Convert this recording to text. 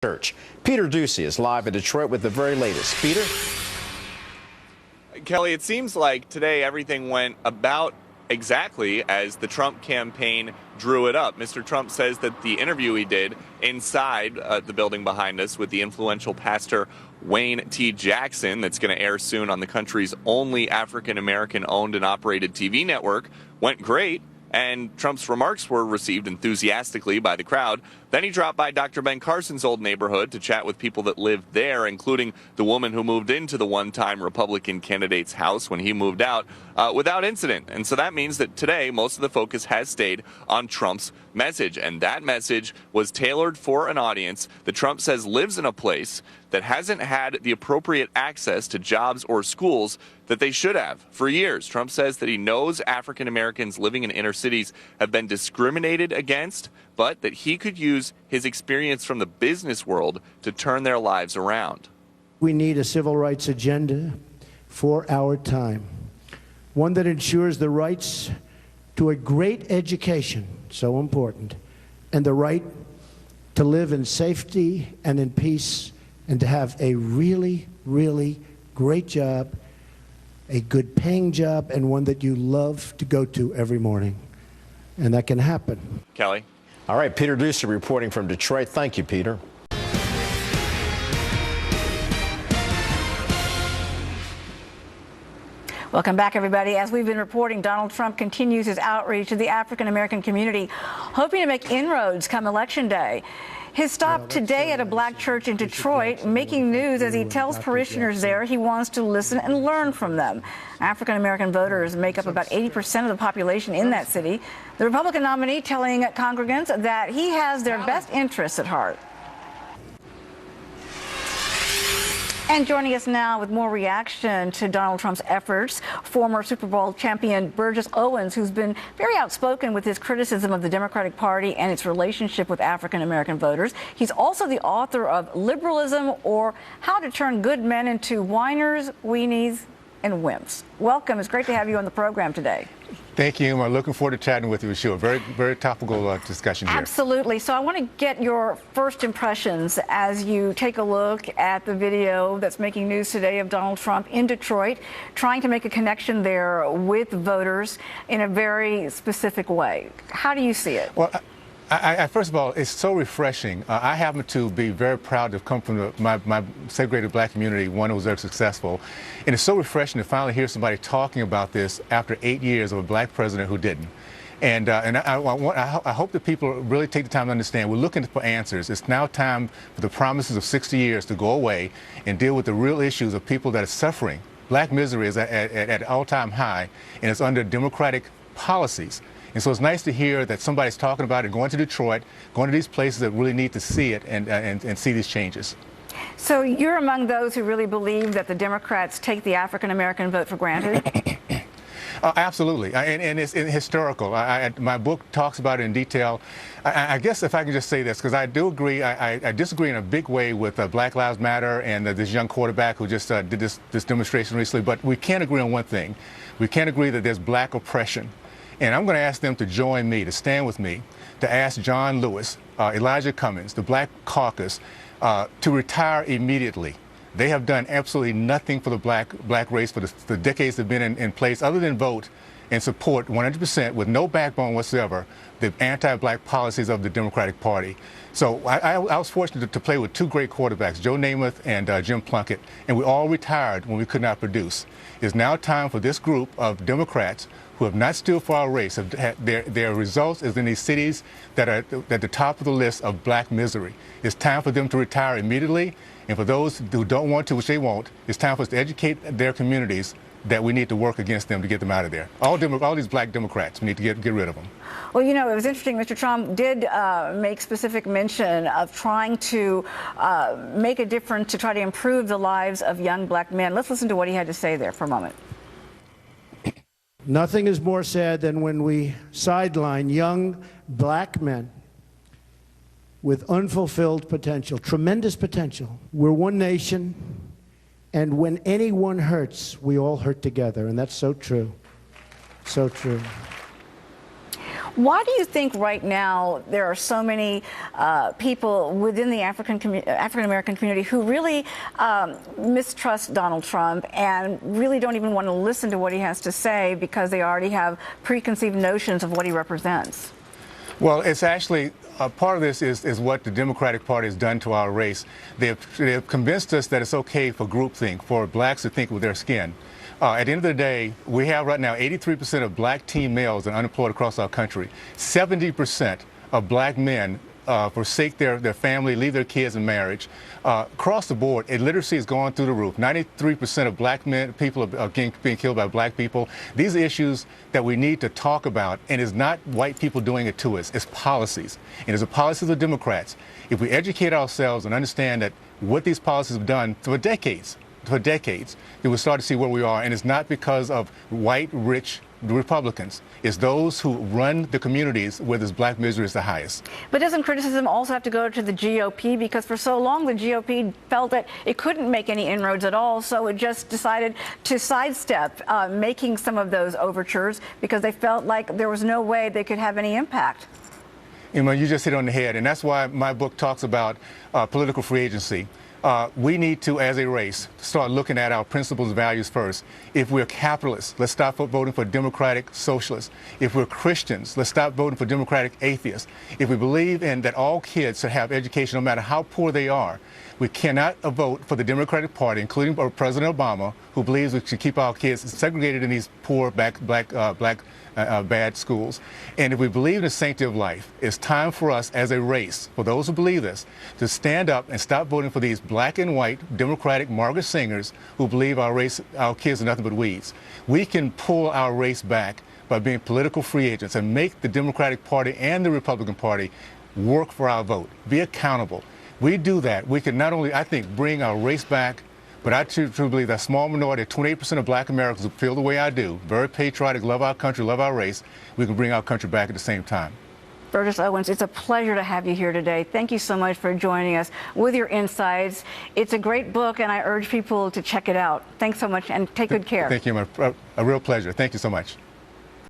Church. Peter Doocy is live in Detroit with the very latest. Peter? Kelly, it seems like today everything went about exactly as the Trump campaign drew it up. Mr. Trump says that the interview he did inside the building behind us with the influential pastor Wayne T. Jackson, that's going to air soon on the country's only African-American owned and operated TV network, went great. And Trump's remarks were received enthusiastically by the crowd. Then he dropped by Dr. Ben Carson's old neighborhood to chat with people that lived there, including the woman who moved into the one-time Republican candidate's house when he moved out, without incident. And so that means that today most of the focus has stayed on Trump's message. And that message was tailored for an audience that Trump says lives in a place that hasn't had the appropriate access to jobs or schools that they should have for years. Trump says that he knows African Americans living in inner cities have been discriminated against, but that he could use his experience from the business world to turn their lives around. We need a civil rights agenda for our time, one that ensures the rights to a great education, so important, and the right to live in safety and in peace, and to have a really, really great job, a good paying job, and one that you love to go to every morning. And that can happen. Kelly? All right, Peter Doocy reporting from Detroit. Thank you, Peter. Welcome back, everybody. As we've been reporting, Donald Trump continues his outreach to the African-American community, hoping to make inroads come Election Day. His stop today at a black church in Detroit, making news as he tells parishioners there he wants to listen and learn from them. African-American voters make up about 80% of the population in that city. The Republican nominee telling congregants that he has their best interests at heart. And joining us now with more reaction to Donald Trump's efforts, former Super Bowl champion Burgess Owens, who's been very outspoken with his criticism of the Democratic Party and its relationship with African-American voters. He's also the author of Liberalism, or How to Turn Good Men into Whiners, Weenies, and Wimps. Welcome. It's great to have you on the program today. Thank you. I'm looking forward to chatting with you. Sure. Very, very topical discussion here. Absolutely. So I want to get your first impressions as you take a look at the video that's making news today of Donald Trump in Detroit, trying to make a connection there with voters in a very specific way. How do you see it? Well, I first of all, it's so refreshing. I happen to be very proud to come from my segregated black community, one who was very successful. And it's so refreshing to finally hear somebody talking about this after 8 years of a black president who didn't. And I hope that people really take the time to understand we're looking for answers. It's now time for the promises of 60 years to go away and deal with the real issues of people that are suffering. Black misery is at an all-time high, and it's under Democratic policies. And so it's nice to hear that somebody's talking about it, going to Detroit, going to these places that really need to see it and see these changes. So you're among those who really believe that the Democrats take the African-American vote for granted? Absolutely, and it's historical. My book talks about it in detail. I guess if I can just say this, because I do agree, I disagree in a big way with Black Lives Matter and this young quarterback who just did this demonstration recently, but we can't agree on one thing. We can't agree that there's black oppression. And I'm going to ask them to join me, to stand with me, to ask John Lewis, Elijah Cummings, the Black Caucus, to retire immediately. They have done absolutely nothing for the black race for the decades they've been in place, other than vote and support 100% with no backbone whatsoever the anti-black policies of the Democratic Party. So I was fortunate to play with two great quarterbacks, Joe Namath and Jim Plunkett, and we all retired when we could not produce. It's now time for this group of Democrats who have not stood for our race. Their results is in these cities that are at the top of the list of black misery. It's time for them to retire immediately, and for those who don't want to, which they won't, it's time for us to educate their communities that we need to work against them to get them out of there. All these black Democrats, we need to get rid of them. Well, you know, it was interesting. Mr. Trump did make specific mention of trying to make a difference to try to improve the lives of young black men. Let's listen to what he had to say there for a moment. Nothing is more sad than when we sideline young black men with unfulfilled potential, tremendous potential. We're one nation, and when anyone hurts, we all hurt together, and that's so true. So true. Why do you think right now there are so many people within the African American community who really mistrust Donald Trump and really don't even want to listen to what he has to say because they already have preconceived notions of what he represents? Well, it's actually part of this is what the Democratic Party has done to our race. They've convinced us that it's okay for groupthink, for blacks to think with their skin. At the end of the day, we have right now 83% of black teen males that are unemployed across our country. 70% of black men forsake their family, leave their kids in marriage. Across the board, illiteracy is going through the roof. 93% of black men, people are being killed by black people. These are issues that we need to talk about, and it's not white people doing it to us. It's policies, and it's the policies of the Democrats. If we educate ourselves and understand that what these policies have done for decades, then we'll start to see where we are, and it's not because of white, rich Republicans. It's those who run the communities where this black misery is the highest. But doesn't criticism also have to go to the GOP? Because for so long, the GOP felt that it couldn't make any inroads at all, so it just decided to sidestep making some of those overtures because they felt like there was no way they could have any impact. You know, you just hit it on the head, and that's why my book talks about political free agency. We need to, as a race, start looking at our principles and values first. If we're capitalists, let's stop voting for democratic socialists. If we're Christians, let's stop voting for democratic atheists. If we believe in that all kids should have education no matter how poor they are, we cannot vote for the Democratic Party, including President Obama, who believes we should keep our kids segregated in these poor bad schools. And if we believe in the sanctity of life, it's time for us as a race, for those who believe this, to stand up and stop voting for these black and white Democratic Margaret Singers who believe our kids are nothing but weeds. We can pull our race back by being political free agents and make the Democratic Party and the Republican Party work for our vote, be accountable. We do that, we can not only, I think, bring our race back, but I truly believe that small minority, 28% of black Americans who feel the way I do, very patriotic, love our country, love our race, we can bring our country back at the same time. Burgess Owens, it's a pleasure to have you here today. Thank you so much for joining us with your insights. It's a great book, and I urge people to check it out. Thanks so much, and take good care. Thank you. A real pleasure. Thank you so much.